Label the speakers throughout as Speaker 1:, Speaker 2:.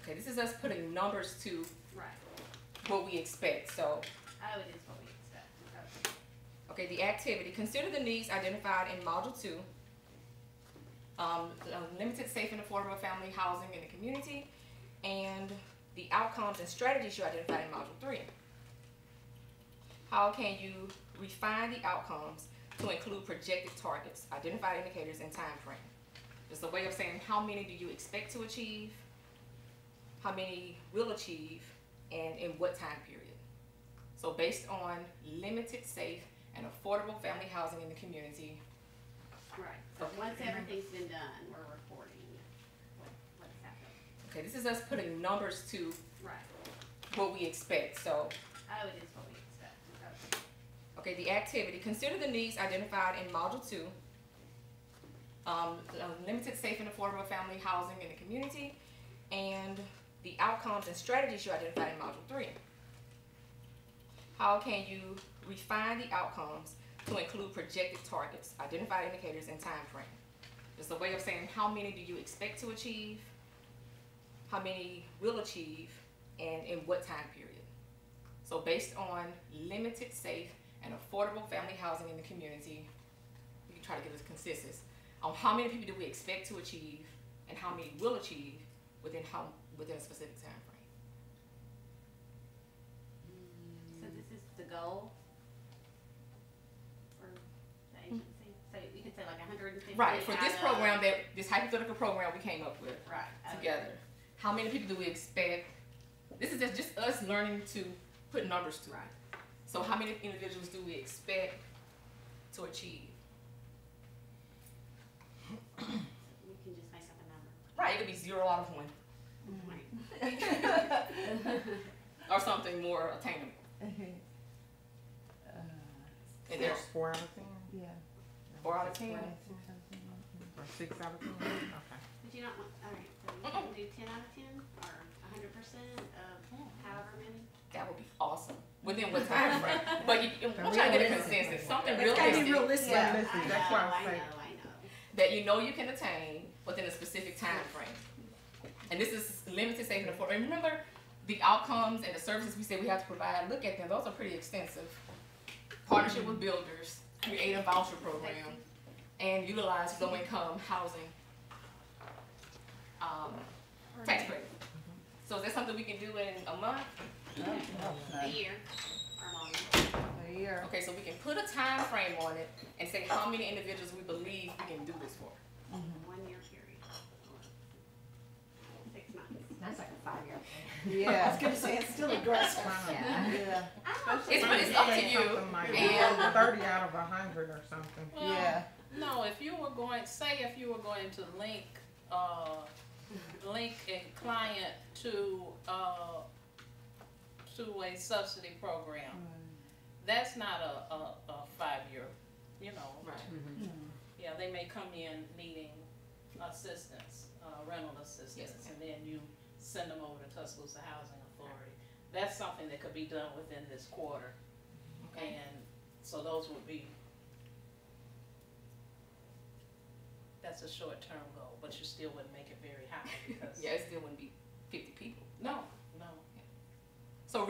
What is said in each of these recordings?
Speaker 1: Okay, this is us putting numbers to
Speaker 2: Right.
Speaker 1: what we expect. So,
Speaker 2: Oh, it is what we expect. Okay.
Speaker 1: okay, the activity. Consider the needs identified in Module 2. Limited, safe, and affordable family housing in the community, and the outcomes and strategies you identified in Module 3. How can you refine the outcomes to include projected targets, identified indicators, and time frame? It's a way of saying how many do you expect to achieve, how many will achieve, and in what time period. So based on limited, safe, and affordable family housing in the community.
Speaker 2: Right. So once everything's been done, we're reporting what's happened.
Speaker 1: Okay, this is us putting numbers to
Speaker 2: Right.
Speaker 1: what we expect. So,
Speaker 2: Oh, it is what we expect. Okay.
Speaker 1: okay, the activity. Consider the needs identified in Module 2. Limited, safe, and affordable family housing in the community, and the outcomes and strategies you identified in Module 3. How can you refine the outcomes to include projected targets, identified indicators, and time frame? It's a way of saying how many do you expect to achieve, how many will achieve, and in what time period. So based on limited, safe, and affordable family housing in the community, we can try to get a consensus on how many people do we expect to achieve and how many will achieve within a specific time frame.
Speaker 2: So this is the goal for the agency. So you could say like 150.
Speaker 1: Right, for this program, this hypothetical program we came up with
Speaker 2: right
Speaker 1: together. How many people do we expect? This is just us learning to put numbers to it.
Speaker 2: Right.
Speaker 1: So how many individuals do we expect to achieve?
Speaker 2: You can just make up a number.
Speaker 1: Right, it could be 0 out of 1.
Speaker 2: Right.
Speaker 1: Or something more attainable. And there's
Speaker 3: 4 out of 10?
Speaker 4: Yeah.
Speaker 1: 4 out of 10.
Speaker 3: Or 6 out of 10? Okay.
Speaker 2: But you don't want, all right, so you can do 10 out of 10 or 100% of however many?
Speaker 1: That would be awesome. Within what time frame? But we're trying to get a consensus. Something
Speaker 4: It's gotta be
Speaker 1: realistic
Speaker 4: realistic.
Speaker 3: Yeah.
Speaker 2: I
Speaker 3: That's
Speaker 2: know,
Speaker 3: why I
Speaker 2: I
Speaker 3: say-
Speaker 2: know.
Speaker 1: that you know you can attain within a specific time frame. And this is limited, safe, and affordable. And remember, the outcomes and the services we say we have to provide, look at them, those are pretty extensive. Partnership with builders, create a voucher program, and utilize low-income housing tax credit. So is that something we can do in a month?
Speaker 2: A year or longer.
Speaker 4: A year.
Speaker 1: Okay, so we can put a time frame on it and say how many individuals we believe we can do this for.
Speaker 2: 1 year period. Or 6 months.
Speaker 5: That's like a 5-year.
Speaker 4: Yeah, I was gonna say, it's still aggressive.
Speaker 5: Yeah.
Speaker 4: Yeah,
Speaker 1: It's up to you.
Speaker 3: Something like
Speaker 1: And
Speaker 3: 30 out of 100 or something.
Speaker 6: Well,
Speaker 4: yeah.
Speaker 6: No, if you were going, say if you were going to link a client to a subsidy program, that's not a 5-year, you know.
Speaker 1: right.
Speaker 6: Yeah, they may come in needing assistance, rental assistance,
Speaker 1: Yes.
Speaker 6: and then you send them over to Tuscaloosa Housing Authority. That's something that could be done within this quarter.
Speaker 1: Okay.
Speaker 6: And so those would be, that's a short-term goal, but you still wouldn't make it very high because.
Speaker 1: Yeah, it still wouldn't be 50 people.
Speaker 6: No, no.
Speaker 1: So
Speaker 3: But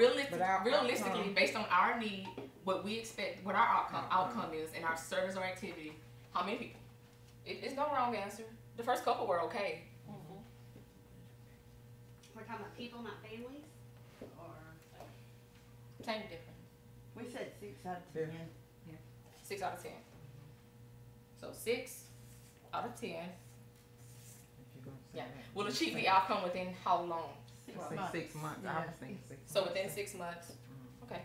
Speaker 1: realistically, based on our need, what we expect, what our outcome is, and our service or activity, how many people? It's no wrong answer. The first couple were okay.
Speaker 2: We're talking about people, not families? Or?
Speaker 1: Same difference.
Speaker 4: We said 6 out of 10.
Speaker 1: 6 out of 10. So 6 out of 10.
Speaker 3: If you're gonna say
Speaker 1: Yeah,
Speaker 3: that.
Speaker 1: will achieve the outcome within how long?
Speaker 3: Say 6 months. I was thinking 6 months.
Speaker 1: So within 6 months. Okay.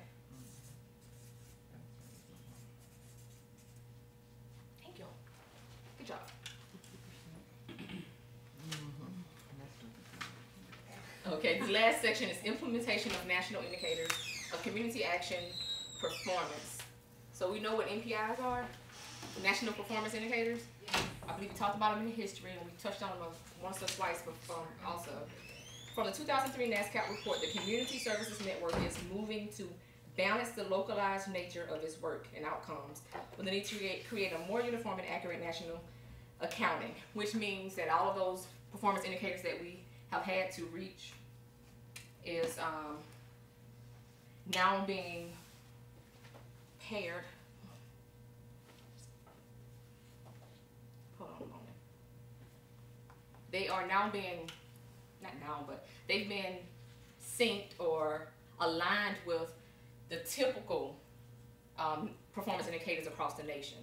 Speaker 1: Thank you. Good job. Okay, the last section is implementation of national indicators of community action performance. So we know what NPIs are, national performance indicators. I believe we talked about them in history, and we touched on them once or twice before also. From the 2003 NASCAP report, the Community Services Network is moving to balance the localized nature of its work and outcomes with the need to create a more uniform and accurate national accounting, which means that all of those performance indicators that we have had to reach is now being paired. Hold on a moment. They are now being, not now, but they've been synced or aligned with the typical performance indicators across the nation.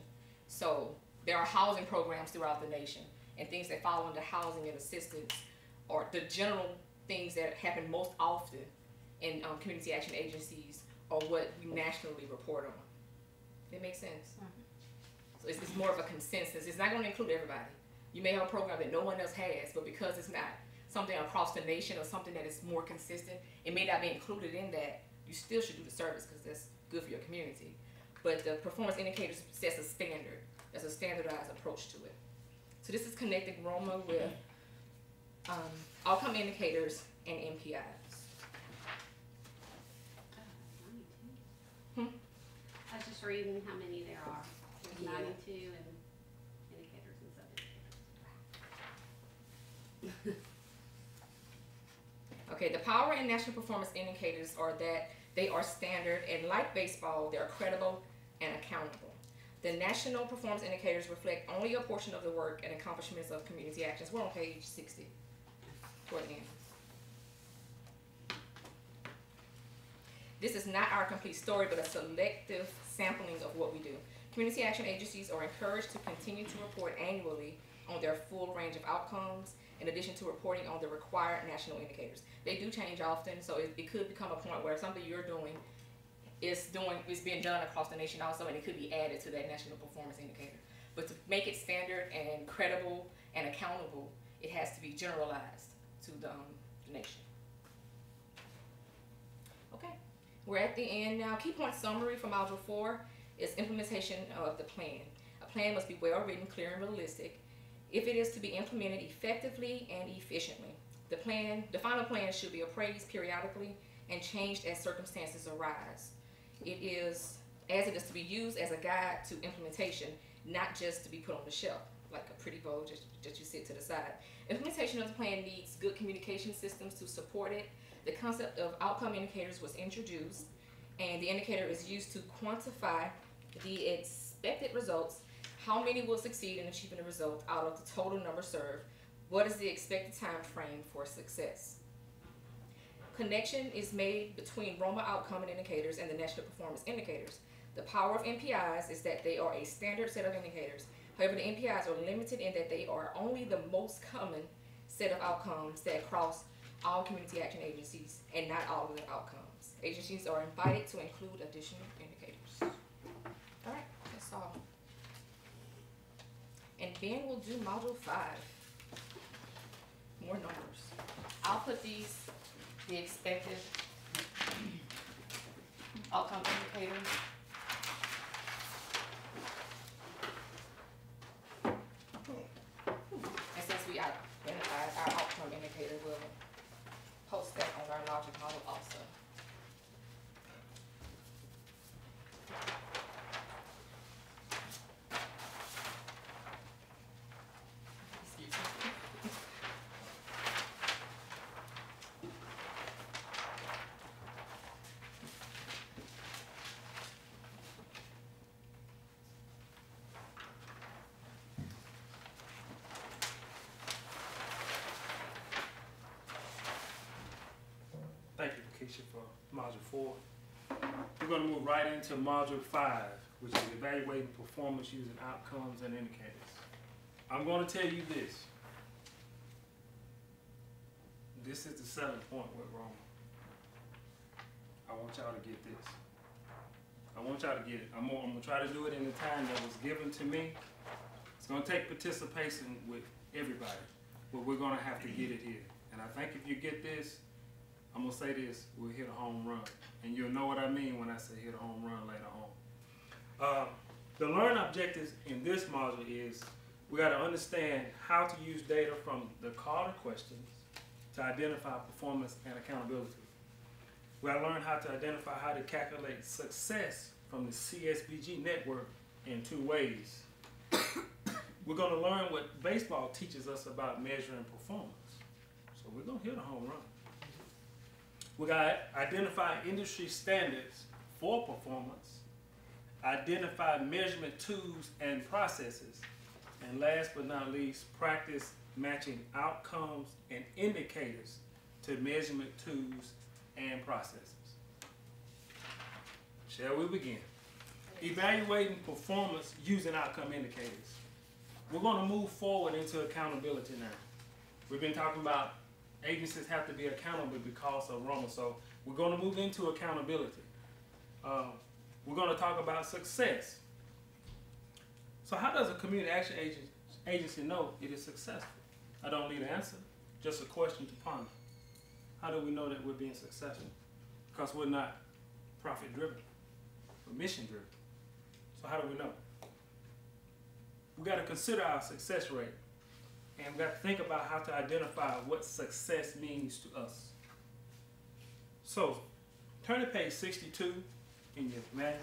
Speaker 1: So there are housing programs throughout the nation, and things that fall under housing and assistance or the general things that happen most often in community action agencies or what we nationally report on. That makes sense? So it's more of a consensus. It's not going to include everybody. You may have a program that no one else has, but because it's not something across the nation or something that is more consistent, it may not be included in that. You still should do the service because that's good for your community. But the performance indicators sets a standard. There's a standardized approach to it. So this is connecting Roma with outcome indicators and MPIs.
Speaker 2: I was just reading how many there are. There's
Speaker 1: Yeah.
Speaker 2: 92 and indicators and sub-indicators.
Speaker 1: Okay, the power and national performance indicators are that they are standard, and like baseball, they're credible and accountable. The national performance indicators reflect only a portion of the work and accomplishments of community actions. We're on page 60 toward the end. This is not our complete story, but a selective sampling of what we do. Community action agencies are encouraged to continue to report annually on their full range of outcomes, in addition to reporting on the required national indicators. They do change often, so it could become a point where something you're doing is being done across the nation also, and it could be added to that national performance indicator. But to make it standard and credible and accountable, it has to be generalized to the nation. Okay, we're at the end now. Key point summary for Module 4 is implementation of the plan. A plan must be well written, clear, and realistic if it is to be implemented effectively and efficiently. The final plan should be appraised periodically and changed as circumstances arise. It is to be used as a guide to implementation, not just to be put on the shelf like a pretty bow that you sit to the side. Implementation of the plan needs good communication systems to support it. The concept of outcome indicators was introduced, and the indicator is used to quantify the expected results. How many will succeed in achieving the result out of the total number served? What is the expected time frame for success? Connection is made between Roma outcome indicators and the national performance indicators. The power of MPIs is that they are a standard set of indicators. However, the MPIs are limited in that they are only the most common set of outcomes that cross all community action agencies and not all of the outcomes. Agencies are invited to include additional indicators. All right, that's all. And then we'll do Module 5. More numbers. I'll put the expected outcome indicators. And since we identified our outcome indicator, we'll post that on our logic model also. Excuse me.
Speaker 5: Thank you, Keisha, for Module 4. We're going to move right into Module 5, which is evaluating performance using outcomes and indicators. I'm going to tell you this. This is the selling point with Roma. I want y'all to get this. I want y'all to get it. I'm going to try to do it in the time that was given to me. It's going to take participation with everybody, but we're going to have to get it here. And I think if you get this, I'm going to say this, we'll hit a home run. And you'll know what I mean when I say hit a home run later on. The learn objectives in this module is we got to understand how to use data from the Carter questions to identify performance and accountability. We got to learn how to identify how to calculate success from the CSBG network in 2 ways. We're going to learn what baseball teaches us about measuring performance. So we're going to hit a home run. We got identify industry standards for performance, identify measurement tools and processes, and last but not least, practice matching outcomes and indicators to measurement tools and processes. Shall we begin? Evaluating performance using outcome indicators. We're going to move forward into accountability now. We've been talking about agencies have to be accountable because of Roma, so we're going to move into accountability. We're going to talk about success. So how does a community action agency know it is successful? I don't need an answer, just a question to ponder. How do we know that we're being successful? Because we're not profit driven, we're mission driven. So how do we know? We got to consider our success rate, and we got to think about how to identify what success means to us. So turn to page 62 in your manual,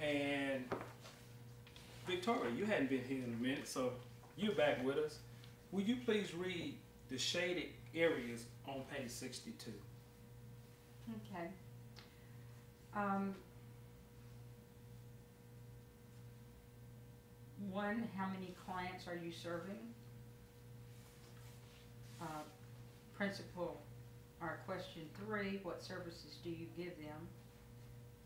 Speaker 5: and Victoria, you hadn't been here in a minute, so you're back with us. Will you please read the shaded areas on page 62?
Speaker 4: Okay. One, how many clients are you serving? Principal, or question 3, what services do you give them?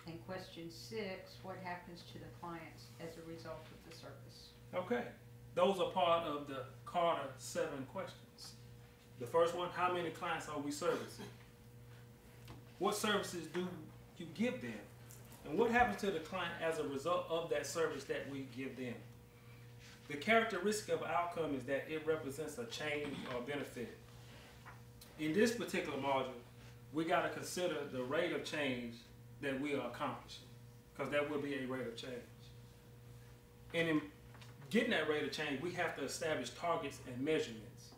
Speaker 4: And question 6, what happens to the clients as a result of the service?
Speaker 5: Okay, those are part of the Carter 7 questions. The first one, how many clients are we servicing? What services do you give them? And what happens to the client as a result of that service that we give them? The characteristic of outcome is that it represents a change or benefit. In this particular module, we got to consider the rate of change that we are accomplishing, because that will be a rate of change. And in getting that rate of change, we have to establish targets and measurements.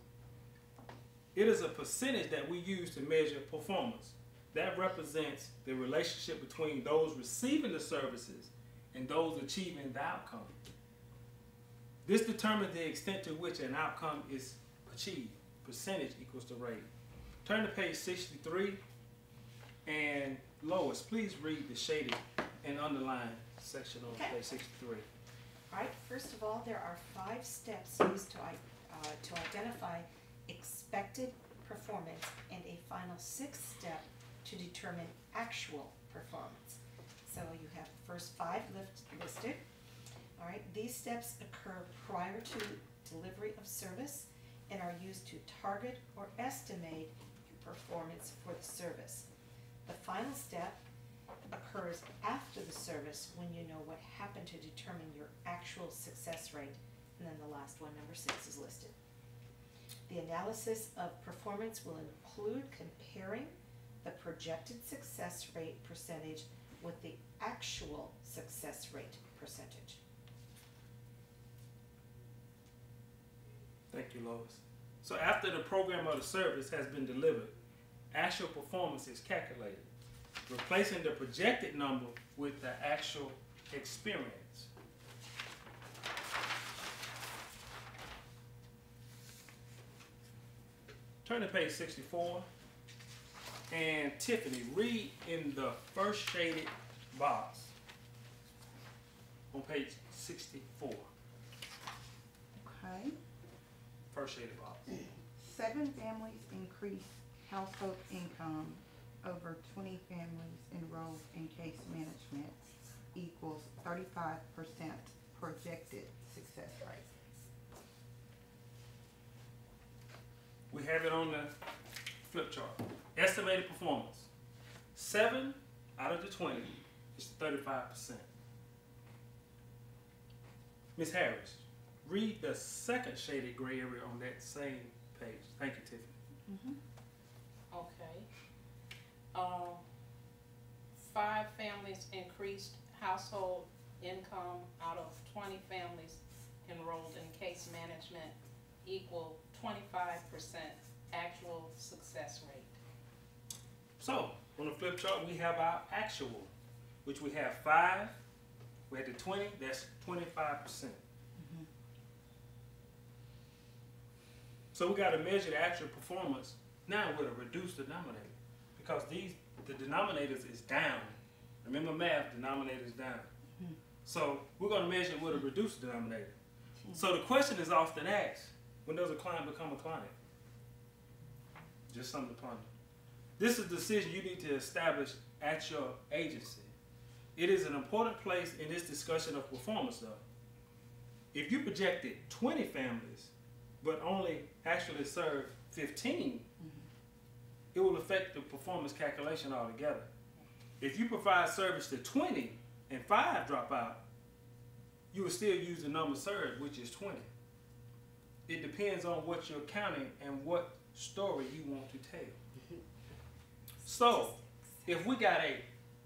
Speaker 5: It is a percentage that we use to measure performance. That represents the relationship between those receiving the services and those achieving the outcome. This determines the extent to which an outcome is achieved. Percentage equals the rate. Turn to page 63, and Lois, please read the shaded and underlined section on page 63.
Speaker 7: All right, first of all, there are 5 steps used to identify expected performance and a final 6th step to determine actual performance. So you have the first 5 listed. All right, these steps occur prior to delivery of service and are used to target or estimate your performance for the service. The final step occurs after the service when you know what happened to determine your actual success rate, and then the last one, number 6, is listed. The analysis of performance will include comparing the projected success rate percentage with the actual success rate percentage.
Speaker 5: Thank you, Lois. So after the program or the service has been delivered, actual performance is calculated, replacing the projected number with the actual experience. Turn to page 64, and Tiffany, read in the first shaded box on page 64.
Speaker 3: Okay.
Speaker 5: First shaded box.
Speaker 3: 7 families increase household income over 20 families enrolled in case management equals 35% projected success rate.
Speaker 5: We have it on the flip chart. Estimated performance. 7 out of the 20 is 35%. Ms. Harris, read the second shaded gray area on that same page. Thank you, Tiffany.
Speaker 6: Okay. 5 families increased household income out of 20 families enrolled in case management equal 25% actual success rate.
Speaker 5: So, on the flip chart, we have our actual, which we have 5. We had the 20, that's 25%. So we got to measure the actual performance now with a reduced denominator, because the denominators is down. Remember math, denominator is down. So we're going to measure it with a reduced denominator. So the question is often asked, when does a client become a client? Just something to ponder. This is a decision you need to establish at your agency. It is an important place in this discussion of performance though. If you projected 20 families, but only actually served 15, it will affect the performance calculation altogether. If you provide service to 20 and 5 drop out, you will still use the number served, which is 20. It depends on what you're counting and what story you want to tell. So, if we got a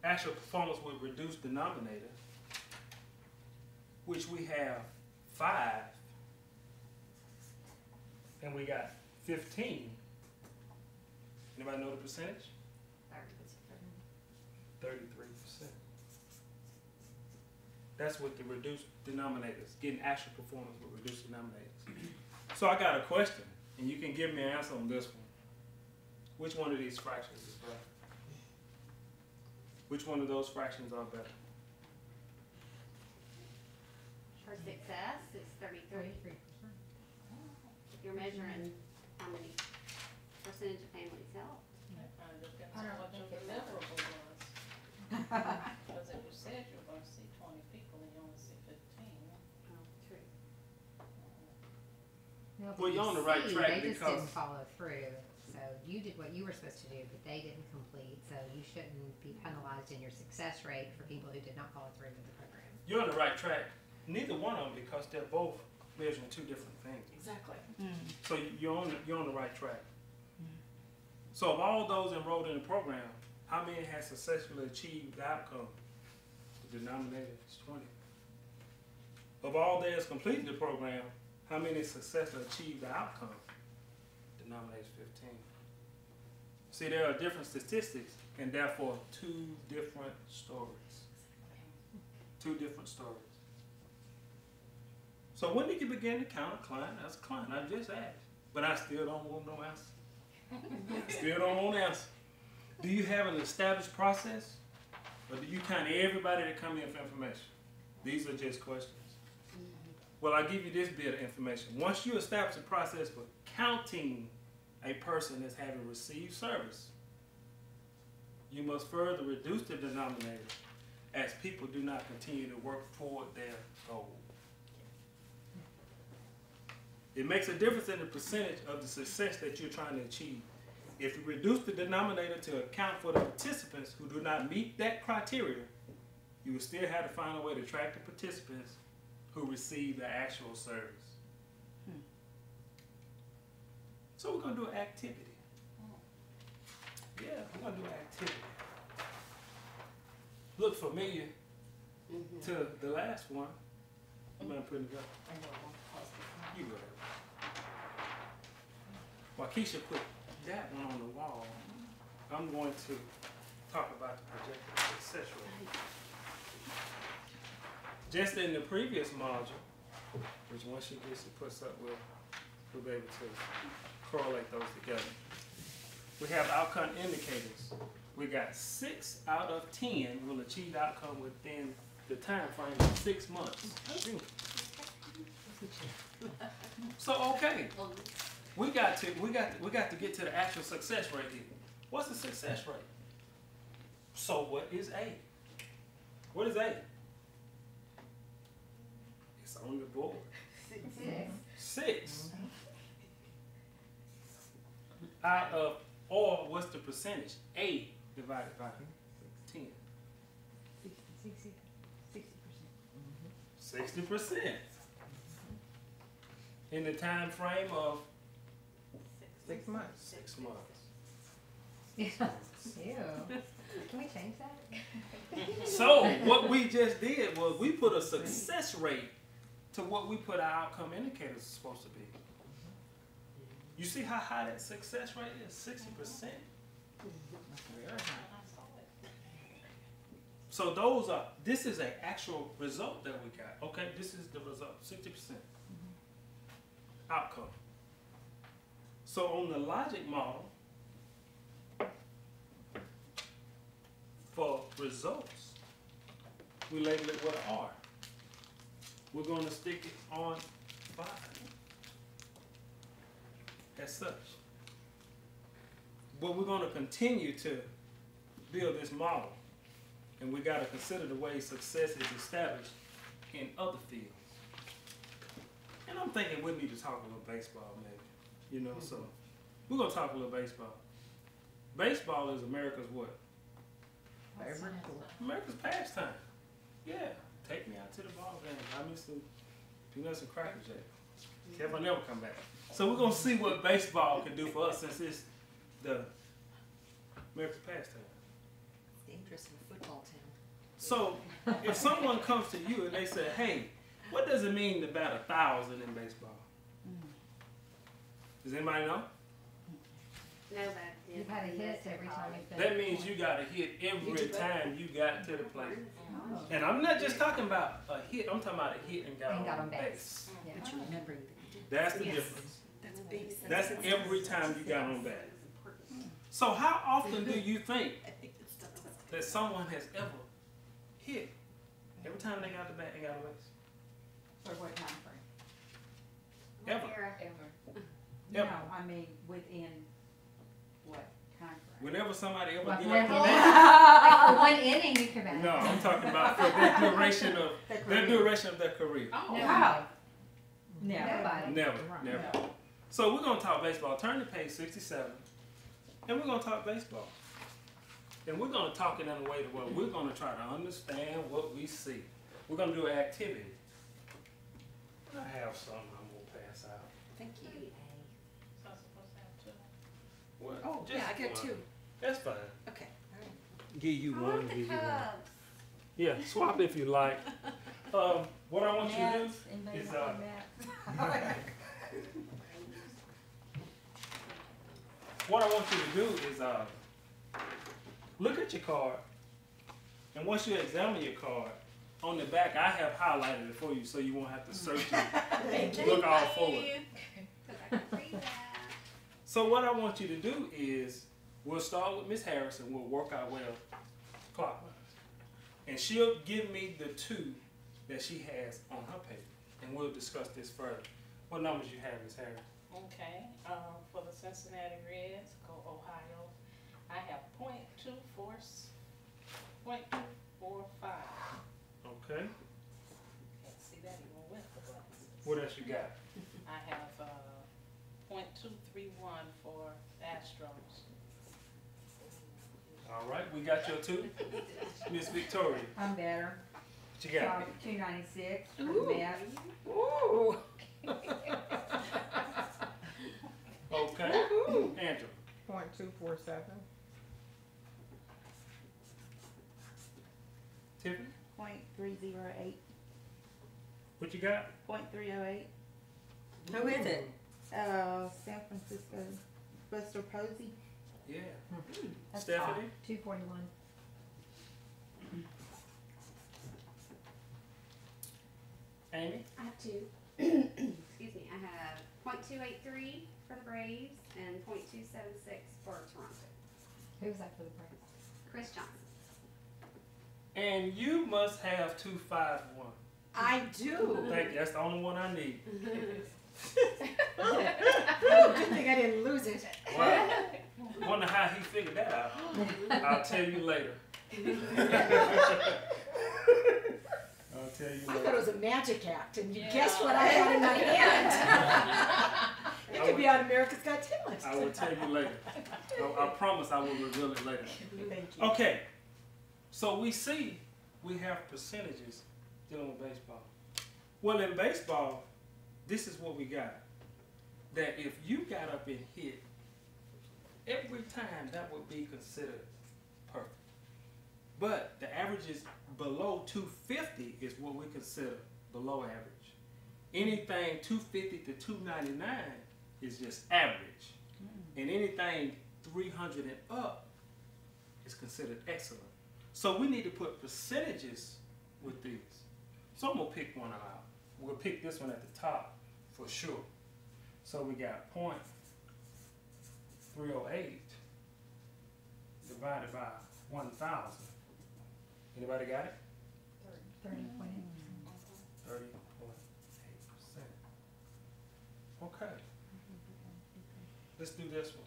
Speaker 5: actual performance with reduced denominator, which we have 5, and we got 15, anybody know the percentage? 33%. That's with the reduced denominators, getting actual performance with reduced denominators. So I got a question, and you can give me an answer on this one. Which one of these fractions is better? Which one of those fractions are better?
Speaker 2: For success, it's 33. You're measuring how many percentage of families helped.
Speaker 6: That kind of depends
Speaker 1: I
Speaker 6: on
Speaker 1: don't
Speaker 6: what your
Speaker 1: think it
Speaker 6: deliverable was. Because if you said you were gonna see 20 people and you only see 15.
Speaker 2: Oh, true.
Speaker 5: Well, you're on the right track
Speaker 8: They just
Speaker 5: because-
Speaker 8: didn't follow through. So you did what you were supposed to do, but they didn't complete. So you shouldn't be penalized in your success rate for people who did not follow through with the program.
Speaker 5: You're on the right track. Neither one of them, because they're both measuring two different things.
Speaker 6: Exactly.
Speaker 5: So you're on the right track. So of all those enrolled in the program, how many has successfully achieved the outcome? The denominator is 20. Of all those completed the program, how many successfully achieved the outcome? Denominator is 15. See, there are different statistics and therefore two different stories. Two different stories. So when did you begin to count a client as a client? I just asked, but I still don't want no answer. Still don't want an answer. Do you have an established process, or do you count everybody that come in for information? These are just questions. Well, I'll give you this bit of information. Once you establish a process for counting a person as having received service, you must further reduce the denominator as people do not continue to work toward their goal. It makes a difference in the percentage of the success that you're trying to achieve. If you reduce the denominator to account for the participants who do not meet that criteria, you will still have to find a way to track the participants who receive the actual service. So we're going to do an activity. Yeah, we're going to do an activity. Look familiar to the last one. I'm going to put it up. You go there. Waukesha put that one on the wall. I'm going to talk about the projected success rate. Just in the previous module, which once she gets it puts up, we'll be able to correlate those together. We have outcome indicators. We got 6 out of 10 will achieve outcome within the time frame of 6 months. So okay, we got to get to the actual success rate here. What's the success rate? So what is A? What is A? It's on the board. 6. Out of, or what's the percentage? A divided by 10. 60%. In the time frame of
Speaker 3: 6 months.
Speaker 5: 6 months.
Speaker 8: Ew. Can we change that?
Speaker 5: So what we just did was we put a success rate to what we put our outcome indicators are supposed to be. You see how high that success rate is? 60%. So those are, this is an actual result that we got. Okay, this is the result, 60% outcome. So on the logic model, results, we label it with an R. We're going to stick it on 5 as such. But we're going to continue to build this model, and we got to consider the way success is established in other fields. And I'm thinking we need to talk a little baseball, maybe. You know, so we're going to talk a little baseball. Baseball is America's what?
Speaker 3: Favorite sport.
Speaker 5: America's pastime. Yeah. Take me out to the ball game. I miss some peanuts and Cracker Jacks. See if I never come back. So we're going to see what baseball can do for us since it's the America's pastime.
Speaker 7: It's dangerous in a football town.
Speaker 5: So if someone comes to you and they say, hey, what does it mean to bat 1,000 in baseball? Does anybody know?
Speaker 2: No, that
Speaker 8: You gotta hit every time you
Speaker 5: That means you got to hit every time you got to the plate. And I'm not just talking about a hit, I'm talking about a hit and got on base.
Speaker 8: Yeah.
Speaker 7: But you're remembering
Speaker 5: That's the
Speaker 7: Yes.
Speaker 5: difference.
Speaker 7: that's base.
Speaker 5: That's every time you got on base. So how often do you think
Speaker 7: I think that's
Speaker 5: that someone has ever hit every time they got the bat and got on base?
Speaker 4: For what time frame?
Speaker 5: Ever.
Speaker 6: Ever.
Speaker 4: No,
Speaker 5: Ever.
Speaker 4: I mean, within what time frame?
Speaker 5: Whenever somebody ever
Speaker 8: Like
Speaker 5: get
Speaker 8: one
Speaker 5: up
Speaker 8: inning?
Speaker 5: on base.
Speaker 8: For one inning, you can bat.
Speaker 5: No, I'm talking about for their duration of their career.
Speaker 6: Oh,
Speaker 8: No.
Speaker 6: wow.
Speaker 8: Nobody.
Speaker 5: Never, never. So we're gonna talk baseball. Turn to page 67, and we're gonna talk baseball. And we're gonna talk it in a way where we're gonna try to understand what we see. We're gonna do an activity. I have something I'm gonna pass out.
Speaker 7: Thank you.
Speaker 6: So I'm supposed to have two.
Speaker 5: What?
Speaker 7: Oh,
Speaker 5: Just
Speaker 7: yeah, I got
Speaker 5: one.
Speaker 7: 2.
Speaker 5: That's fine.
Speaker 7: Okay, all right.
Speaker 5: Give you
Speaker 2: I
Speaker 5: one.
Speaker 2: want the
Speaker 5: Give you one.
Speaker 2: Cubs.
Speaker 5: Yeah, swap if you like. What I want you to
Speaker 4: Mets, anybody
Speaker 5: is
Speaker 4: want Mets?
Speaker 5: what I want you to do is look at your card, and once you examine your card, on the back I have highlighted it for you so you won't have to search it. Look all forward.
Speaker 2: Because I can read that.
Speaker 5: So what I want you to do is we'll start with Miss Harris and we'll work our way up clockwise. And she'll give me the 2 that she has on her paper, and we'll discuss this further. What numbers you have, Miss Harris?
Speaker 6: Okay, for the Cincinnati Reds, go Ohio. I have .245.
Speaker 5: Okay.
Speaker 6: Can't see that even with the glasses.
Speaker 5: What else you got?
Speaker 6: I have .231 for the Astros.
Speaker 5: All right, we got your 2. Miss Victoria,
Speaker 4: I'm better.
Speaker 5: what you got?
Speaker 4: 296 for
Speaker 7: Ooh.
Speaker 4: the Mets.
Speaker 7: Ooh.
Speaker 5: Okay. Angela.
Speaker 3: .247.
Speaker 5: Tiffany,
Speaker 9: .308.
Speaker 5: what you got?
Speaker 9: .308.
Speaker 7: Who is it?
Speaker 9: San Francisco. Buster Posey.
Speaker 5: Yeah.
Speaker 8: That's
Speaker 5: Stephanie?
Speaker 8: 241.
Speaker 5: Amy?
Speaker 2: I have 2. Excuse me. I have .283 for the Braves and .276 for Toronto.
Speaker 8: Who was that for the Braves?
Speaker 2: Chris Johnson.
Speaker 5: And you must have 251.
Speaker 7: I do.
Speaker 5: Thank you. That's the only one I need.
Speaker 7: Oh, good thing I didn't lose it.
Speaker 5: Wow. Wonder how he figured that out. I'll tell you later. I'll tell you
Speaker 7: I thought it
Speaker 5: later.
Speaker 7: was a magic act, and you
Speaker 6: Yeah.
Speaker 7: guessed what I had in my hand. It could be on America's Got Talent.
Speaker 5: I will tell you later. I promise I will reveal it later.
Speaker 7: Thank you.
Speaker 5: Okay. So we see we have percentages dealing with baseball. Well, in baseball, this is what we got. That if you got up and hit every time, that would be considered perfect. But the average is below 250 is what we consider below average. Anything 250 to 299 is just average. And anything 300 and up is considered excellent. So we need to put percentages with these. So I'm gonna pick one out. We'll pick this one at the top for sure. So we got .308 divided by 1,000 Anybody got it?
Speaker 8: 30.8%.
Speaker 5: 30.8%. Okay. Let's do this one.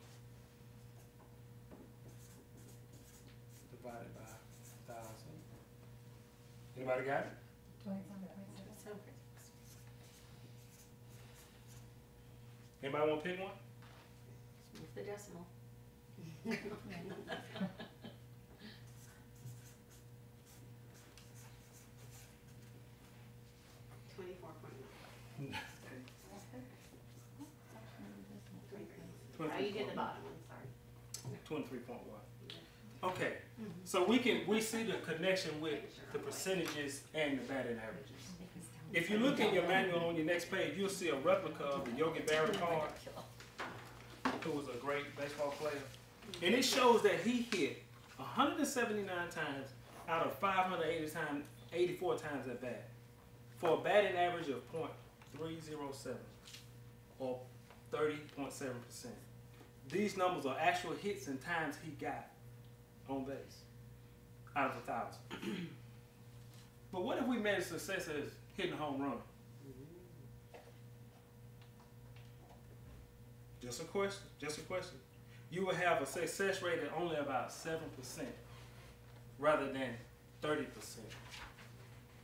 Speaker 5: Divided by 1,000. Anybody got it?
Speaker 8: 27.7.
Speaker 5: Anybody want to pick one?
Speaker 7: Move the decimal.
Speaker 2: 24.1. Oh, you did the bottom one, sorry.
Speaker 5: 23.1. Okay, so we see the connection with the percentages and the batting averages. If you look in your manual on your next page, you'll see a replica of the Yogi Berra card, who was a great baseball player. And it shows that he hit 179 times out of 584 times at bat for a batting average of .307 or 30.7%. These numbers are actual hits and times he got on base out of 1,000. But what if we measure success as hitting a home run? Just a question, just a question. You will have a success rate at only about 7% rather than 30%.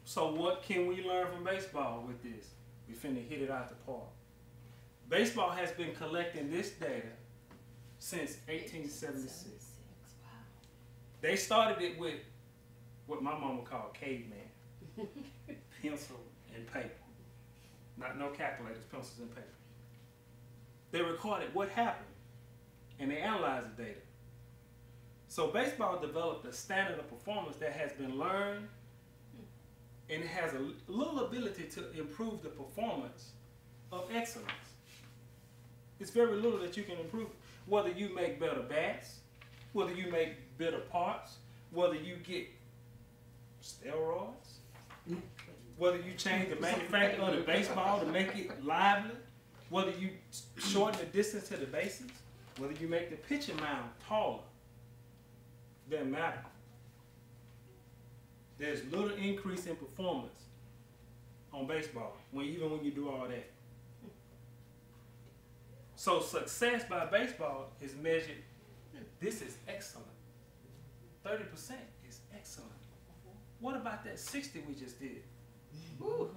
Speaker 5: So what can we learn from baseball with this? We finna hit it out the park. Baseball has been collecting this data since 1876. They started it with what my mama called caveman. Pencil and paper. No calculators, pencils and paper. They recorded what happened and they analyzed the data. So baseball developed a standard of performance that has been learned and it has a little ability to improve the performance of excellence. It's very little that you can improve. Whether you make better bats, whether you make better parts, whether you get steroids, whether you change the manufacture of the baseball to make it lively, whether you shorten the distance to the bases, whether you make the pitching mound taller, doesn't matter. There's little increase in performance on baseball, even when you do all that. So success by baseball is measured, this is excellent. 30% is excellent. What about that 60 we just did?
Speaker 7: Ooh.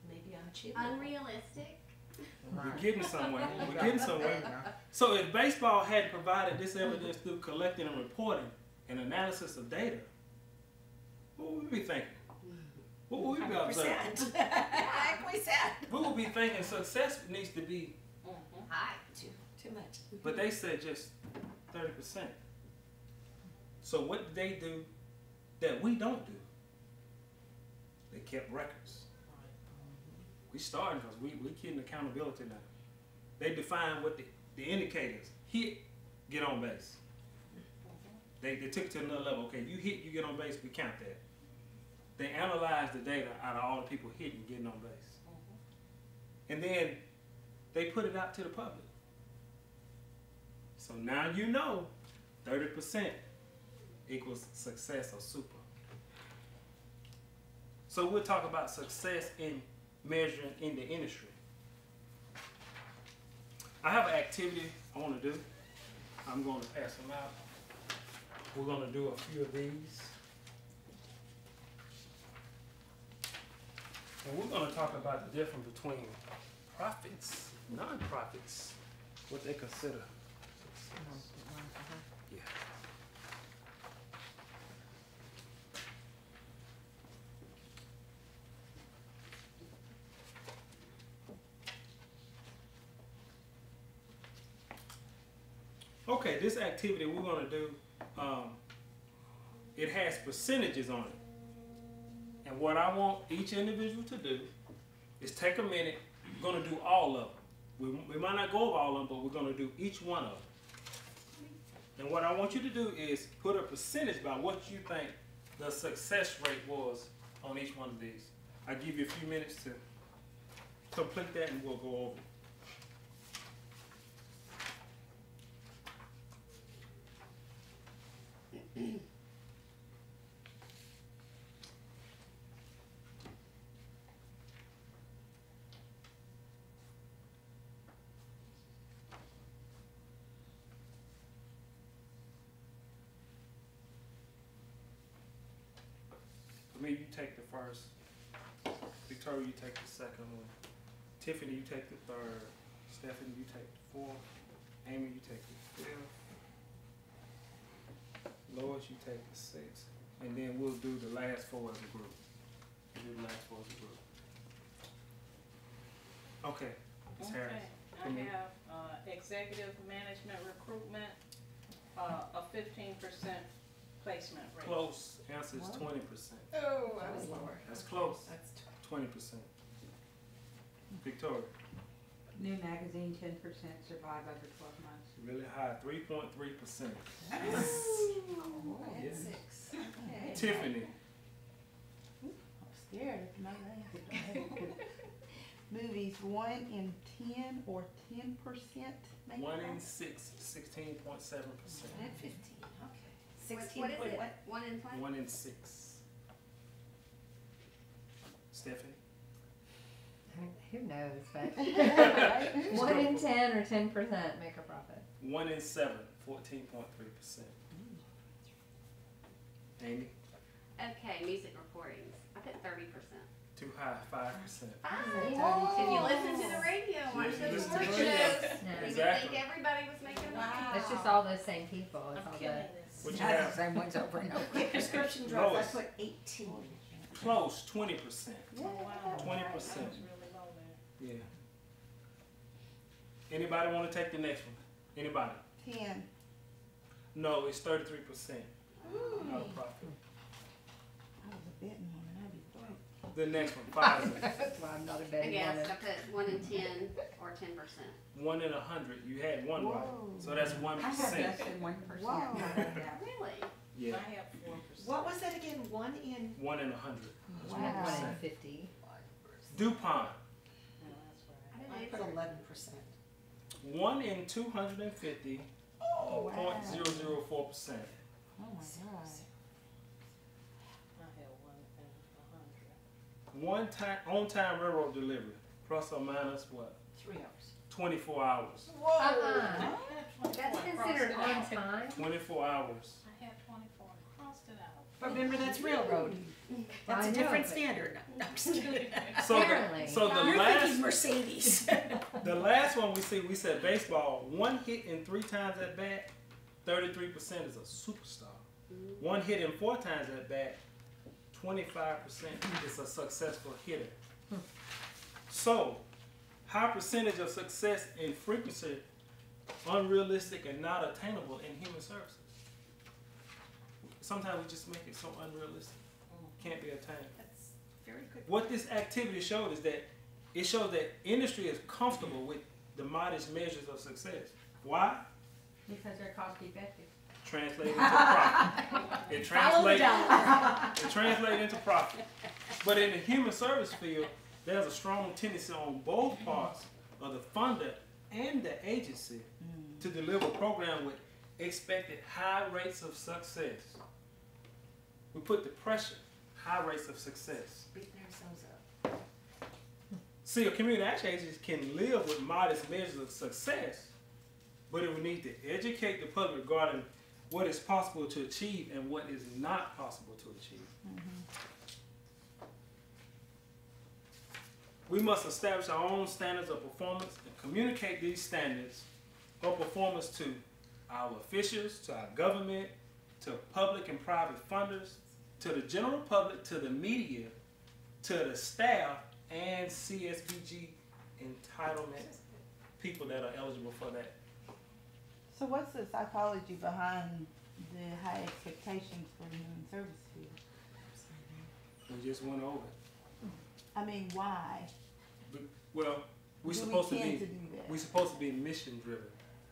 Speaker 7: Maybe unachievable.
Speaker 2: Unrealistic.
Speaker 5: We're getting somewhere. We're getting somewhere. So if baseball had provided this evidence through collecting and reporting and analysis of data, what would we be thinking? What would we be observing?
Speaker 7: Like we said.
Speaker 5: We would be thinking success needs to be
Speaker 7: High. Too much.
Speaker 5: but they said just 30%. So what did they do that we don't do? They kept records. We started because we getting accountability now. They define what the indicators, hit, get on base. They took it to another level. Okay, you hit, you get on base, we count that. They analyze the data out of all the people hitting, getting on base. And then they put it out to the public. So now you know 30% equals success or super. So we'll talk about success in measuring in the industry. I have an activity I want to do. I'm going to pass them out. We're going to do a few of these. And we're going to talk about the difference between profits, non-profits, what they consider success. Yeah. Okay, this activity we're going to do, it has percentages on it. And what I want each individual to do is take a minute. We're going to do all of them. We might not go over all of them, but we're going to do each one of them. And what I want you to do is put a percentage by what you think the success rate was on each one of these. I'll give you a few minutes to complete that and we'll go over it. Me, you take the first. Victoria, you take the second one. Tiffany, you take the third. Stephanie, you take the fourth. Amy, you take the fifth. Lois, you take the sixth. And then we'll do the last four as a group. We'll do the last four as a group. Okay, Ms. Harris.
Speaker 6: I have, executive management recruitment, a 15% placement rate.
Speaker 5: Close. Answer is
Speaker 9: What?
Speaker 5: 20%.
Speaker 1: Oh, I was lower.
Speaker 5: That's close.
Speaker 1: That's
Speaker 5: 20%. Victoria,
Speaker 4: New magazine, 10% survive over 12 months.
Speaker 5: really high, 3.3%.
Speaker 7: I had
Speaker 5: Yeah.
Speaker 7: 6. Okay.
Speaker 5: Tiffany,
Speaker 9: I'm scared of my answer. Movies, 1 in 10 or 10% make
Speaker 5: 1 in
Speaker 9: profit?
Speaker 5: 6, 16.7%.
Speaker 7: I had 15, okay.
Speaker 2: What
Speaker 7: 16
Speaker 2: is it?
Speaker 7: point what?
Speaker 2: 1 in 20?
Speaker 5: 1 in 6. Stephanie?
Speaker 8: Who knows, but
Speaker 9: Right?
Speaker 8: 1 in 10 or 10% make a profit.
Speaker 5: 1 in 7, 14.3%. Amy?
Speaker 2: Okay, music recordings. I put 30%.
Speaker 5: Too high, 5%.
Speaker 2: If you listen to the radio, watch
Speaker 5: Yes, you
Speaker 2: those
Speaker 5: listen to
Speaker 2: award
Speaker 5: the
Speaker 2: shows,
Speaker 5: radio.
Speaker 2: you would
Speaker 5: Exactly.
Speaker 2: think everybody was making money.
Speaker 7: Wow.
Speaker 8: It's just all those same people. It's
Speaker 6: I'm
Speaker 8: all
Speaker 6: killing
Speaker 8: the
Speaker 6: this.
Speaker 5: What you
Speaker 4: That's
Speaker 5: have?
Speaker 4: the same ones over and over.
Speaker 7: Okay, prescription drugs,
Speaker 5: Lois.
Speaker 7: I put 18.
Speaker 5: Close, 20%.
Speaker 6: Oh, wow.
Speaker 5: 20%.
Speaker 6: That was really low there.
Speaker 5: Yeah. Anybody want to take the next one? Anybody?
Speaker 9: 10.
Speaker 5: No, it's 33%. Not a profit.
Speaker 9: I was a betting woman, I'd be broke.
Speaker 5: The next one, Pfizer.
Speaker 8: That's why I'm not a betting
Speaker 2: Yes,
Speaker 8: woman.
Speaker 2: I put 1 in 10 or 10%.
Speaker 5: 1 in 100. You had one right.
Speaker 9: Whoa.
Speaker 5: So that's
Speaker 4: I have
Speaker 5: 1%.
Speaker 4: less than 1%.
Speaker 9: Wow.
Speaker 4: How about that?
Speaker 2: Really?
Speaker 5: Yeah.
Speaker 6: I have 4%.
Speaker 7: What was that again? 1 in?
Speaker 5: 1 in 100. That's
Speaker 9: Wow.
Speaker 8: 1 in
Speaker 5: 1%.
Speaker 8: 50.
Speaker 5: DuPont.
Speaker 6: No, that's right.
Speaker 7: I put 11%.
Speaker 5: 1 in 250.
Speaker 9: Oh, wow.
Speaker 5: 0.004%.
Speaker 9: Oh my God.
Speaker 6: I had 1 in 100.
Speaker 5: One time on-time railroad delivery, plus or minus what?
Speaker 7: 3 hours.
Speaker 5: 24 hours.
Speaker 8: Uh-uh.
Speaker 6: I had 24.
Speaker 8: That's
Speaker 6: Crossed
Speaker 8: considered
Speaker 6: it
Speaker 8: on
Speaker 6: out.
Speaker 8: time.
Speaker 5: 24 hours.
Speaker 6: I had 24. Crossed it out.
Speaker 7: But remember, that's railroad. That's
Speaker 8: I
Speaker 7: a
Speaker 8: know,
Speaker 7: different
Speaker 8: but-
Speaker 7: standard. No, I'm just kidding.
Speaker 5: So
Speaker 8: Apparently.
Speaker 5: the
Speaker 7: You're
Speaker 5: last
Speaker 7: thinking Mercedes.
Speaker 5: the last one we said baseball, 1 hit in 3 times at bat, 33% is a superstar. 1 hit in 4 times at bat, 25% is a successful hitter. So, high percentage of success in frequency, unrealistic and not attainable in human services. Sometimes we just make it so unrealistic, can't be attained.
Speaker 7: That's very good.
Speaker 5: What this activity showed is that it shows that industry is comfortable with the modest measures of success. Why?
Speaker 4: Because they're cost effective.
Speaker 5: Translate into profit. It
Speaker 7: Follow the
Speaker 5: translates
Speaker 7: dollar.
Speaker 5: it translates into profit. But in the human service field, there's a strong tendency on both parts of the funder and the agency to deliver a program with expected high rates of success. We put the pressure, high rates of success.
Speaker 7: Beating ourselves up.
Speaker 5: See, a community action agency can live with modest measures of success, but it will need to educate the public regarding what is possible to achieve and what is not possible to achieve. We must establish our own standards of performance and communicate these standards of performance to our officials, to our government, to public and private funders, to the general public, to the media, to the staff, and CSBG entitlement people that are eligible for that.
Speaker 9: So what's the psychology behind the high expectations for the human service field?
Speaker 5: We just went over it.
Speaker 9: I mean, why?
Speaker 5: Well, we're
Speaker 9: do
Speaker 5: supposed
Speaker 9: we
Speaker 5: to
Speaker 9: tend
Speaker 5: be
Speaker 9: to do that?
Speaker 5: we're supposed to be mission driven,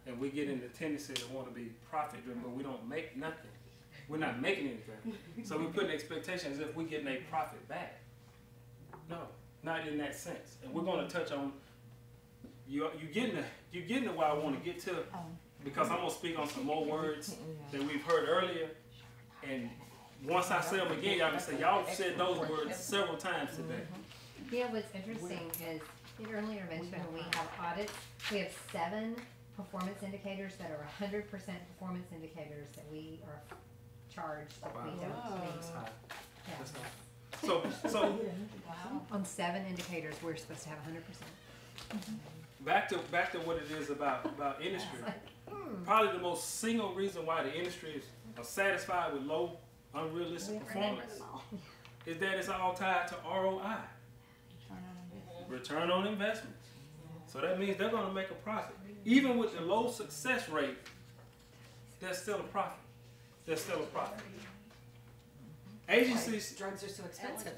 Speaker 5: and we get in the tendency to want to be profit driven, but we don't make nothing. We're not making anything, so we put an expectation as if we're getting a profit back. No, not in that sense. And we're going to touch on you're getting to where I want to get to, because I'm going to speak on some more words that we've heard earlier, and once I say them again, y'all can say y'all said those words several times today.
Speaker 8: Yeah, what's interesting is Peter earlier mentioned when we have audits, we have 7 performance indicators that are 100% performance indicators that we are charged that we
Speaker 5: Wow.
Speaker 8: don't meet.
Speaker 5: That's high.
Speaker 8: Yeah.
Speaker 5: That's high. So
Speaker 8: On 7 indicators, we're supposed to have 100%.
Speaker 5: back to what it is about industry. Probably the most single reason why the industry is satisfied with low, unrealistic performance is that it's all tied to ROI, return on investment. So that means they're going to make a profit. Even with the low success rate, there's still a profit. There's still a profit. Agencies,
Speaker 1: Drugs are so expensive.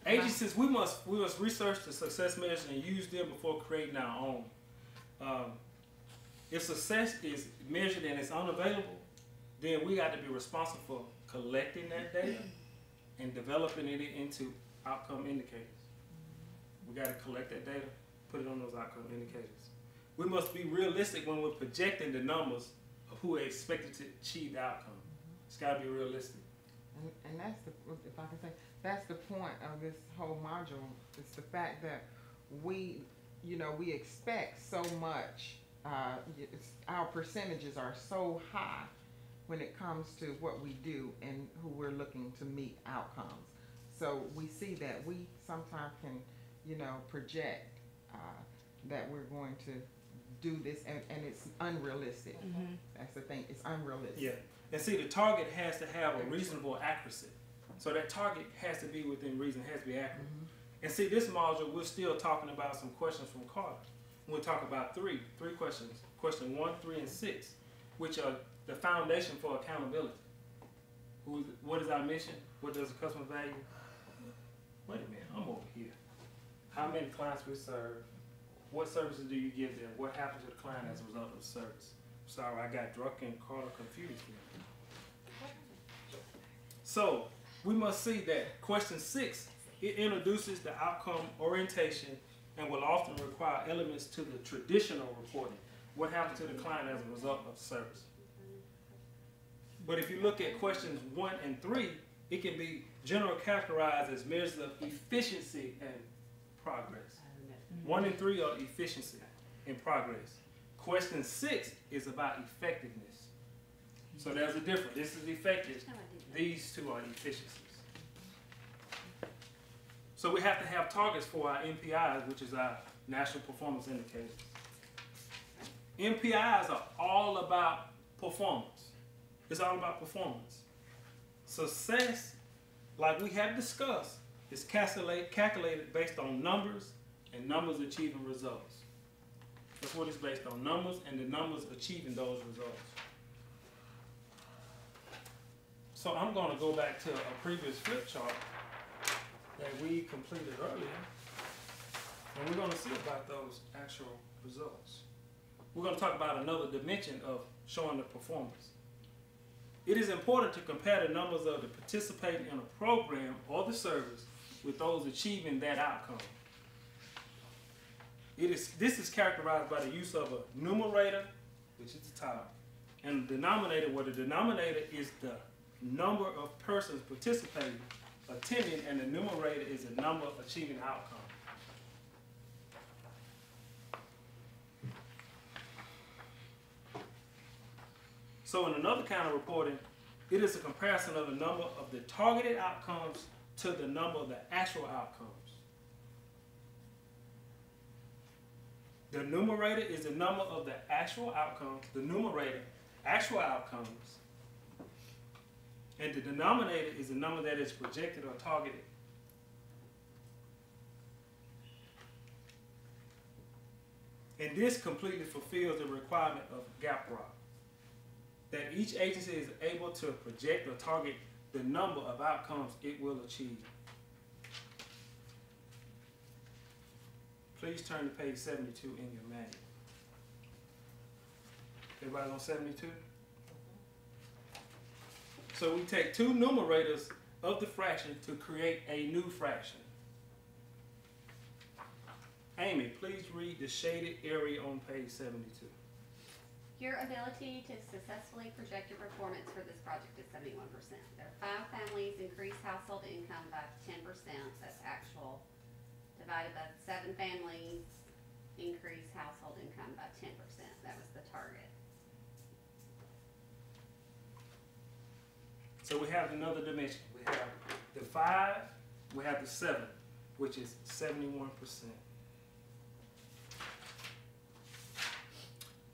Speaker 5: agencies, we must research the success measures and use them before creating our own. If success is measured and it's unavailable, then we got to be responsible for collecting that data and developing it into outcome indicators. We got to collect that data, put it on those outcome indicators. We must be realistic when we're projecting the numbers of who are expected to achieve the outcome. It's got to be realistic.
Speaker 3: And that's the, if I can say, that's the point of this whole module. It's the fact that we expect so much. Our percentages are so high when it comes to what we do and who we're looking to meet outcomes. So we see that we sometimes can, project that we're going to do this, and it's unrealistic. That's the thing, it's unrealistic.
Speaker 5: Yeah, and see, the target has to have a reasonable accuracy. So that target has to be within reason, has to be accurate. And see, this module, we're still talking about some questions from Carter. We'll talk about three questions, question 1, 3, and 6, which are the foundation for accountability. What is our mission? What does the customer value? Wait a minute, I'm over here. How many clients we serve? What services do you give them? What happens to the client as a result of the service? Sorry, I got Druck and Carter confused here. So, we must see that question 6, it introduces the outcome orientation and will often require elements to the traditional reporting. What happens to the client as a result of the service? But if you look at questions 1 and 3, it can be generally characterized as measures of efficiency and progress. 1 and 3 are efficiency and progress. Question 6 is about effectiveness. So there's a difference. This is effective. These two are efficiencies. So we have to have targets for our NPIs, which is our National Performance Indicators. NPIs are all about performance. It's all about performance. Success, like we have discussed, is calculated based on numbers and numbers achieving results. That's what it's based on, numbers and the numbers achieving those results. So I'm going to go back to a previous flip chart that we completed earlier, and we're going to see about those actual results. We're going to talk about another dimension of showing the performance. It is important to compare the numbers of the participating in a program or the service with those achieving that outcome. This is characterized by the use of a numerator, which is the top, and a denominator, where the denominator is the number of persons participating, attending, and the numerator is the number of achieving outcome. So in another kind of reporting, it is a comparison of the number of the targeted outcomes to the number of the actual outcomes. The numerator is the number of the actual outcomes, the numerator, actual outcomes, and the denominator is the number that is projected or targeted. And this completely fulfills the requirement of GAPROC, that each agency is able to project or target the number of outcomes it will achieve. Please turn to page 72 in your manual. Everybody on 72? So we take two numerators of the fraction to create a new fraction. Amy, please read the shaded area on page 72.
Speaker 2: Your ability to successfully project your performance for this project is 71%. There are 5 families, increase household income by 10%, that's actual, divided by 7 families, increase household income by 10%. That was the target.
Speaker 5: So we have another dimension. We have the the 5, we have the 7, which is 71%.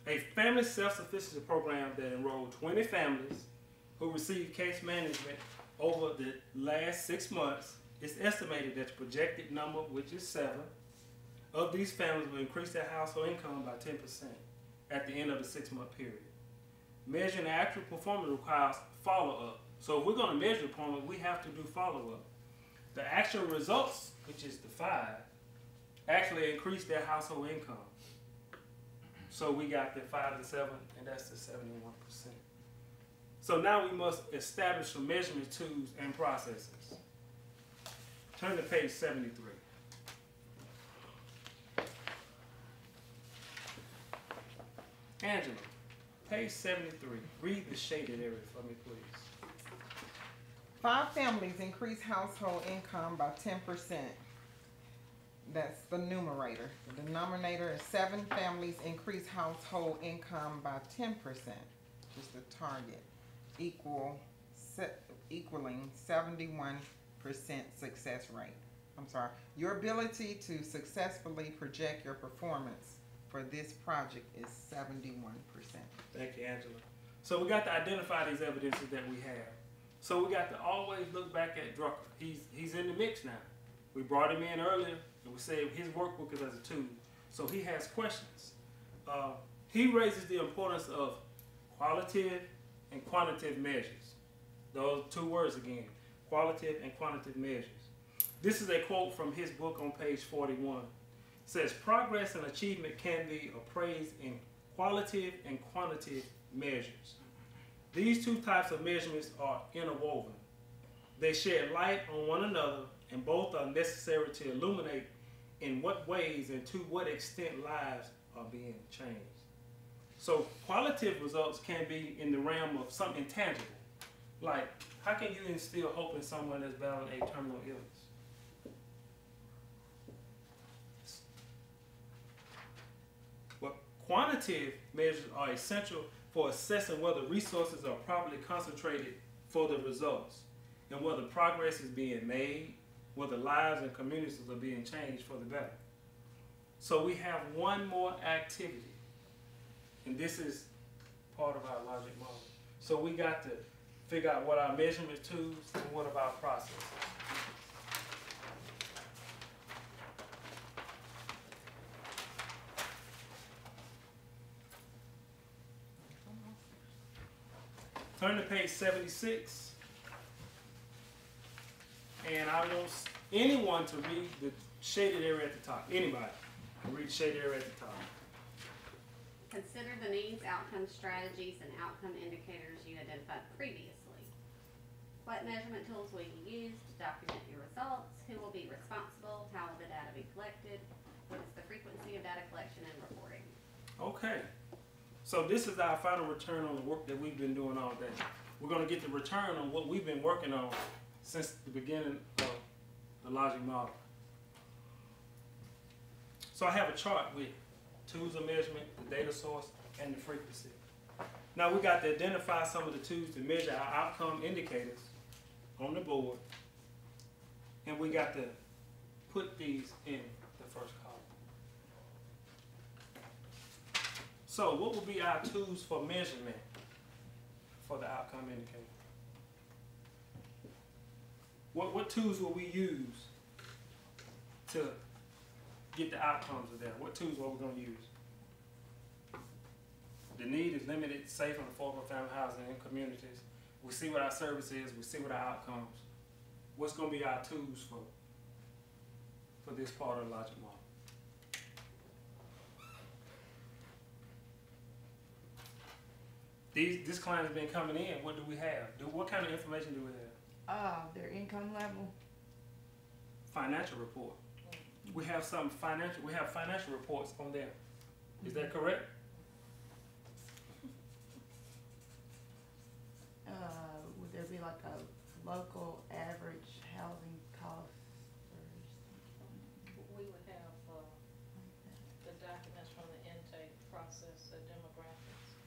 Speaker 5: A family self-sufficiency program that enrolled 20 families who received case management over the last 6 months. It's estimated that the projected number, which is 7, of these families will increase their household income by 10% at the end of the 6-month period. Measuring the actual performance requires follow-up. So if we're going to measure performance, we have to do follow-up. The actual results, which is the 5, actually increase their household income. So we got the 5 and 7, and that's the 71%. So now we must establish some measurement tools and processes. Turn to page 73. Angela, page 73. Read the shaded area for me, please.
Speaker 3: 5 families increase household income by 10%. That's the numerator. The denominator is 7 families increase household income by 10%, which is the target, equaling 71% success rate. I'm sorry. Your ability to successfully project your performance for this project is 71%.
Speaker 5: Thank you, Angela. So we got to identify these evidences that we have. So we got to always look back at Drucker. He's in the mix now. We brought him in earlier, and we said his workbook is as a tool. So he has questions. He raises the importance of qualitative and quantitative measures. Those 2 words again, qualitative and quantitative measures. This is a quote from his book on page 41. It says, progress and achievement can be appraised in qualitative and quantitative measures. These 2 types of measurements are interwoven. They shed light on one another, and both are necessary to illuminate in what ways and to what extent lives are being changed. So qualitative results can be in the realm of something tangible. Like, how can you instill hope in someone that's battling a terminal illness? But quantitative measures are essential for assessing whether resources are properly concentrated for the results, and whether progress is being made, whether lives and communities are being changed for the better. So we have one more activity, and this is part of our logic model. So we got to figure out what our measurement tools and what of our processes. Turn to page 76, and I want anyone to read the shaded area at the top. Anybody can read the shaded area at the top.
Speaker 2: Consider the needs, outcome strategies, and outcome indicators you identified previously. What measurement tools will you use to document your results? Who will be responsible? How will the data be collected? What is the frequency of data collection and reporting?
Speaker 5: Okay. So this is our final return on the work that we've been doing all day. We're going to get the return on what we've been working on since the beginning of the logic model. So I have a chart with tools of measurement, the data source, and the frequency. Now we got to identify some of the tools to measure our outcome indicators on the board, and we got to put these in the first column. So what will be our tools for measurement for the outcome indicator? What tools will we use to get the outcomes of that? What tools are we going to use? The need is limited, safe and affordable family housing in communities. We see what our service is, we see what our outcomes. What's going to be our tools for this part of the logic model? This client has been coming in. What do we have? What kind of information do we have?
Speaker 9: Their income level.
Speaker 5: Financial report. We have financial reports on there. Is that correct?
Speaker 9: Would there be like a local average housing cost or something
Speaker 6: We would have
Speaker 9: like that?
Speaker 6: the documents from the intake process, the demographics.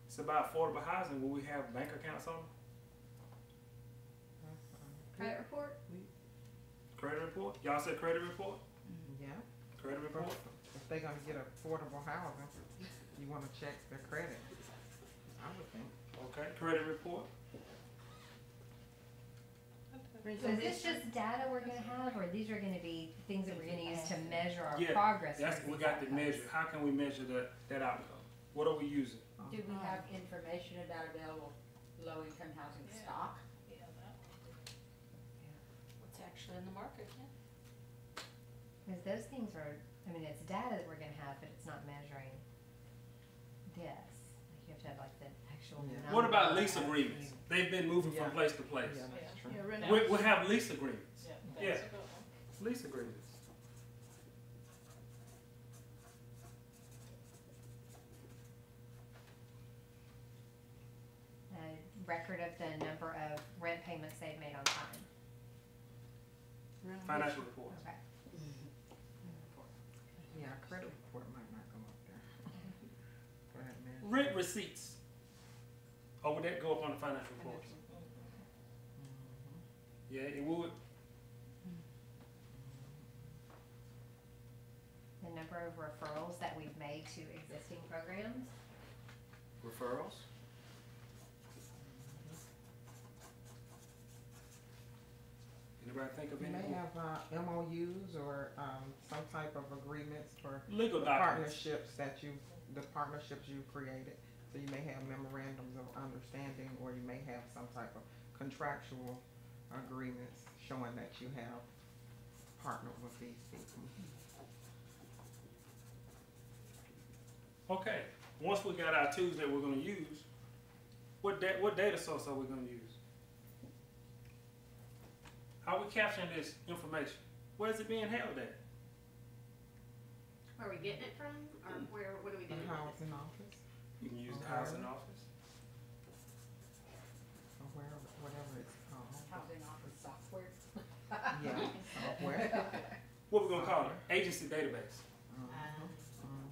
Speaker 5: It's about affordable housing. Will we have bank accounts on them?
Speaker 2: Credit report?
Speaker 5: Credit report? Y'all said credit report?
Speaker 3: Yeah.
Speaker 5: Credit report?
Speaker 3: If they're gonna get affordable housing, you wanna check their credit, I would think.
Speaker 5: Okay, credit report?
Speaker 8: So is this just data we're gonna have, or these are gonna be things that we're gonna use to measure our
Speaker 5: Yeah,
Speaker 8: progress?
Speaker 5: That's,
Speaker 8: towards
Speaker 5: we
Speaker 8: these
Speaker 5: got to
Speaker 8: outcomes?
Speaker 5: measure. How can we measure that outcome? What are we using?
Speaker 4: Do we have information about available low-income housing
Speaker 6: Yeah.
Speaker 4: stock?
Speaker 6: Yeah, that one.
Speaker 7: What's actually in the market, yeah.
Speaker 8: Cause those things are, I mean, it's data that we're gonna have, but it's not measuring this. Like you have to have like the actual
Speaker 3: Yeah.
Speaker 8: number.
Speaker 5: What about lease
Speaker 8: of
Speaker 5: agreements?
Speaker 8: units.
Speaker 5: They've been moving
Speaker 3: Yeah.
Speaker 5: from place to place.
Speaker 3: Yeah, that's true.
Speaker 6: Yeah,
Speaker 5: We have lease agreements.
Speaker 6: Yeah,
Speaker 5: Yeah.
Speaker 6: that's a good one.
Speaker 5: Lease agreements.
Speaker 8: Record of the number of rent payments they've made on time.
Speaker 5: Financial reports.
Speaker 8: Okay.
Speaker 3: Yeah, credit report might not go up there. For that matter.
Speaker 5: Rent receipts. Or would that go up on the financial reports?
Speaker 3: Mhm.
Speaker 5: Yeah, it would.
Speaker 8: The number of referrals that we've made to existing programs.
Speaker 5: Referrals. Anybody think of
Speaker 3: You
Speaker 5: any?
Speaker 3: may have MOUs or some type of agreements for
Speaker 5: Legal
Speaker 3: the
Speaker 5: documents.
Speaker 3: the partnerships you've created. So you may have memorandums of understanding, or you may have some type of contractual agreements showing that you have partnered with these people.
Speaker 5: Okay, once we got our tools that we're gonna use, what data source are we gonna use? How are we capturing this information? Where is it being held at?
Speaker 2: Where are we getting it from, or what are we
Speaker 3: The
Speaker 2: doing with it?
Speaker 3: housing office,
Speaker 5: You can use the
Speaker 3: Okay.
Speaker 5: housing office.
Speaker 3: or wherever, whatever it's called.
Speaker 4: Housing office software?
Speaker 3: Yeah, software.
Speaker 5: What we gonna call it? Agency database.
Speaker 3: Mhm, mhm.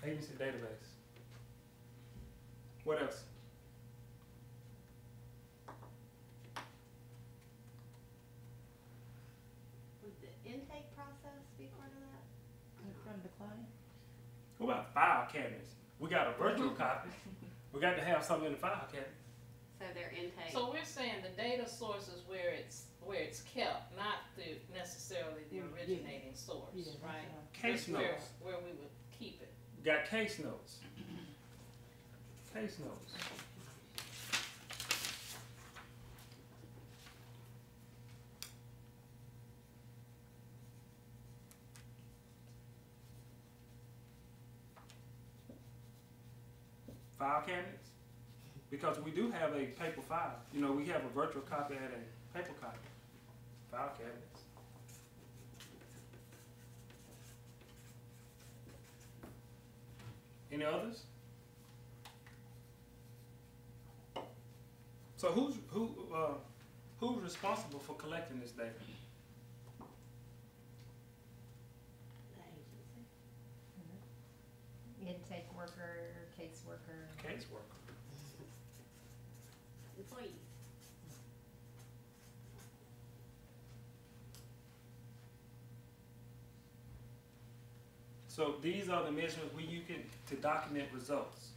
Speaker 5: Agency database. What else?
Speaker 2: Would the intake process be part of that?
Speaker 9: In front of the client?
Speaker 5: What about file cabinets? We got a virtual copy. We got to have something in the file cabinet.
Speaker 2: So their intake.
Speaker 6: So we're saying the data source is where it's kept, not necessarily the
Speaker 9: Yeah.
Speaker 6: originating source,
Speaker 9: Yeah, that's
Speaker 6: right?
Speaker 5: Case
Speaker 6: That's where-
Speaker 5: notes.
Speaker 6: Where we would keep it.
Speaker 5: Got case notes. Case notes. File cabinets, because we do have a paper file. You know, we have a virtual copy and a paper copy. File cabinets. Any others? So who's responsible for collecting this data?
Speaker 2: The agency.
Speaker 8: Intake worker, caseworker.
Speaker 5: Caseworker.
Speaker 2: Employees.
Speaker 5: So these are the measurements we use to document results.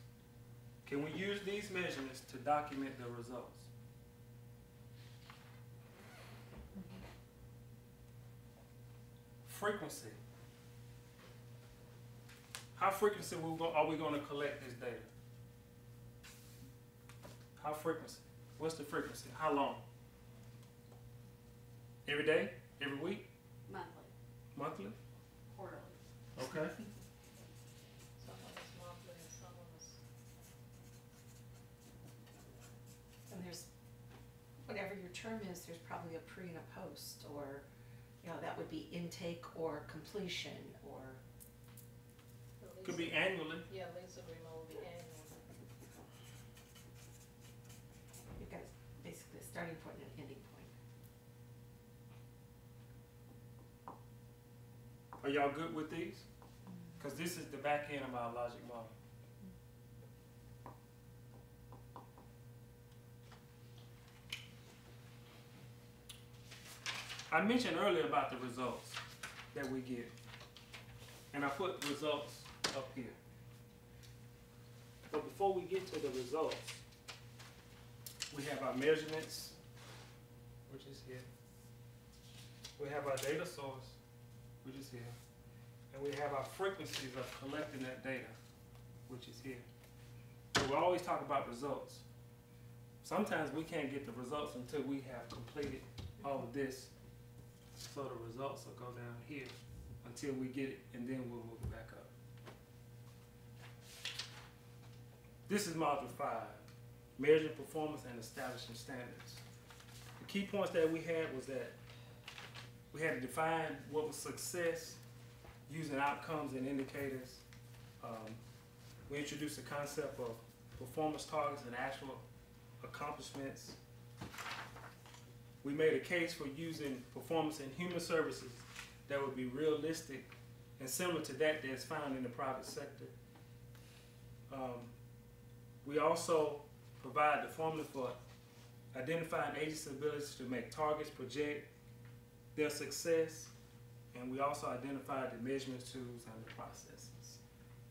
Speaker 5: Can we use these measurements to document the results? Frequency. How frequency are we going to collect this data? How frequency? What's the frequency? How long? Every day? Every week?
Speaker 2: Monthly,
Speaker 5: Monthly?
Speaker 2: quarterly.
Speaker 5: Okay.
Speaker 6: Some of us monthly and some of us.
Speaker 7: And there's, whatever your term is, there's probably a pre and a post, or, you know, that would be intake or completion, or,
Speaker 6: the
Speaker 5: Could
Speaker 6: lease-
Speaker 5: be annually.
Speaker 6: Yeah, lease agreement will be annual.
Speaker 7: you've got basically a starting point and an ending point.
Speaker 5: Are y'all good with these? Because this is the back end of our logic model. I mentioned earlier about the results that we get. And I put results up here. But before we get to the results, we have our measurements, which is here. We have our data source, which is here. And we have our frequencies of collecting that data, which is here. So we always talk about results. Sometimes we can't get the results until we have completed all of this. So the results will go down here until we get it, and then we'll move it back up. This is Module 5, Measuring Performance and Establishing Standards. The key points that we had was that we had to define what was success using outcomes and indicators. We introduced the concept of performance targets and actual accomplishments. We made a case for using performance in human services that would be realistic and similar to that that's found in the private sector. We also provide the formula for identifying agents' abilities to make targets, project their success, and we also identify the measurement tools and the processes.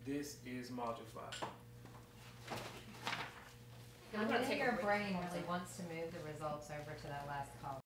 Speaker 5: This is Module 5.
Speaker 8: Now, I know your brain really wants to move the results over to that last column.